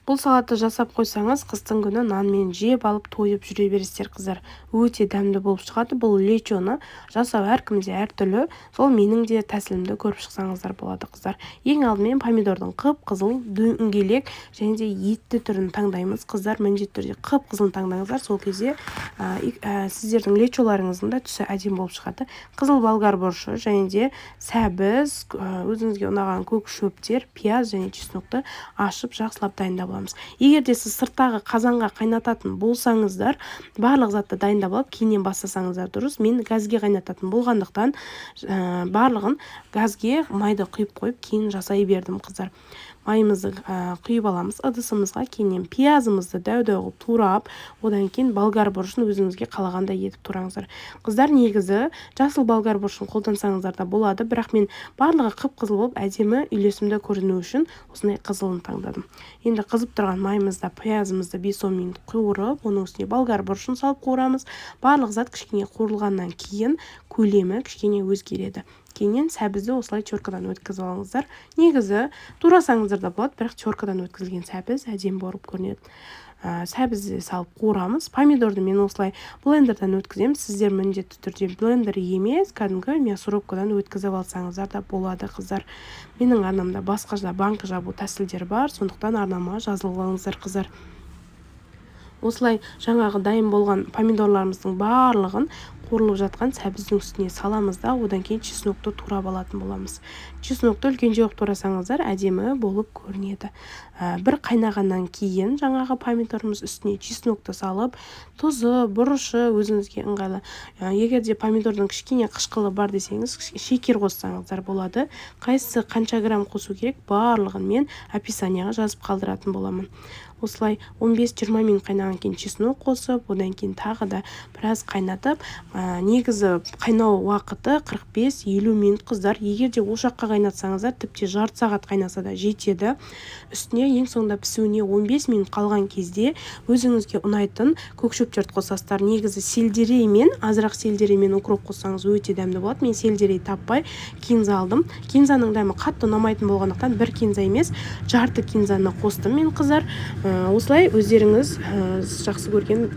Бұл салатты жасап қойсаңыз, қыстың күні нанмен жеп алып тойып жүре бересіздер қыздар. Өте дәмді болып шығады. Бұл лечоны жасау әркімде әртүрлі. Сол менің де тәсілімді көріп шықсаңыздар болады қыздар. Ең алдымен помидордың қып-қызыл, дөңгелек және де етті түрін таңдаймыз. Қыздар міндетті түрде қып-қызылын таңдаңыздар. Сол кезде сіздердің лечоларыңыздың да түсі әдемі болып шығады. Қызыл болгар бұрышы және де сәбіз, өзіңізге ұнаған көк шөптер, пияз және чеснокты ашып жақсылап дайындап аламыз. Егер де сіз сырттағы қазанға қайнататын болсаңыздар, барлық затты дайындап алып, кейіннен бастасаңыздар дұрыс. Мен газге қайнататын болғандықтан барлығын газге майды құйып қойып, кейін жасай бердім қыздар. Майымызды құйып аламыз ыдысымызға, кейіннен пиязымызды дәу-дәу қылып турап, одан кейін болгар бұрышын өзіңізге қалағандай етіп тураңыздар. Қыздар, негізі жасыл болгар бұрышын қолдансаңыздар да болады, бірақ мен барлығы қып-қызыл болып әдемі үйлесімді көріну үшін осындай қызылын таңдадым. Енді қызып тұрған майымызда пиязымызды 5-10 минут қуырып, оның үстіне болгар бұрышын салып қуырамыз. Барлық зат кішкене қуырылғаннан кейін көлемі кішкене өзгереді. Кейіннен сәбізді осылай теркадан өткізіп алыңыздар. Негізі турасаңыздар да болады, бірақ теркадан өткізілген сәбіз әдемі болып көрінеді. Сәбізді салып қуырамыз. Помидорды мен осылай блендерден өткіземін. Сіздер міндетті түрде блендер емес, кәдімгі мясорубкадан өткізіп алсаңыздар да болады қыздар. Менің арнамда басқа да банка жабу тәсілдері бар, сондықтан арнама жазылып алыңыздар қыздар. Осылай жаңағы дайын болған помидорларымыздың барлығын қуырылып жатқан сәбіздің үстіне саламыз да, одан кейін чеснокты турап алатын боламыз. Чеснокты үлкенше қылып турасаңыздар әдемі болып көрінеді. Бір қайнағаннан кейін жаңағы помидорымыз үстіне чеснокты салып, тұзы, бұрышы өзіңізге ыңғайлы. Егер де помидордың кішкене қышқылы бар десеңіз, шекер қоссаңыздар болады. Қайсысы қанша грамм қосу керек, барлығын мен описанияға жазып қалдыратын боламын. Осылай 15-20 минут қайнаған кейін чеснок қосып, одан кейін тағы да біраз қайнатып, негізі қайнау уақыты 45-50 минут қыздар. Егер де ошаққа қайнатсаңыздар, тіпті жарты сағат қайнаса да жетеді. Үстіне ең соңында пісуіне 15 минут қалған кезде өзіңізге ұнайтын көк шөптерді қосасыздар. Негізі сельдерей мен азырақ сельдерей мен укроп қоссаңыз өте дәмді болады. Мен сельдерей таппай кинза алдым. Кинзаның дәмі қатты ұнамайтын болғандықтан бір кинза емес, жарты кинзаны қостым мен қыздар. Осылай өздеріңіз жақсы көрген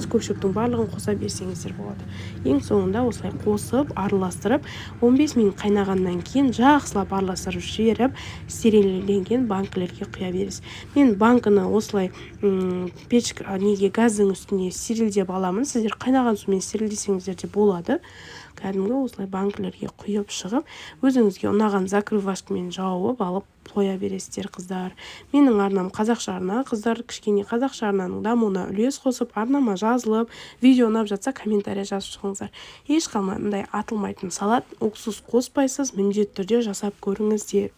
көк шөптің барлығын қоса берсеңіздер болады. Ең соңында осылай қосып, араластырып, 15 минут қайнағаннан кейін жақсылап араластырып жіберіп, стерильленген банкілерге құя бересіз. Мен банканы осылай газдың үстіне стерильдеп аламын. Сіздер қайнаған сумен стерильдесеңіздер де болады. Кәдімгі осылай банкілерге құйып шығып, өзіңізге ұнаған закрывашкамен жауып алып қоя бересіздер қыздар. Менің арнам қазақша арна, қыздар кішкене қазақша арнаның дамуына үлес қосып, арнама жазылып, видео ұнап жатса комментария жазып шығыңыздар. Еш қалмай мындай атылмайтын салат, уксус қоспайсыз, міндетті түрде жасап көріңіздер.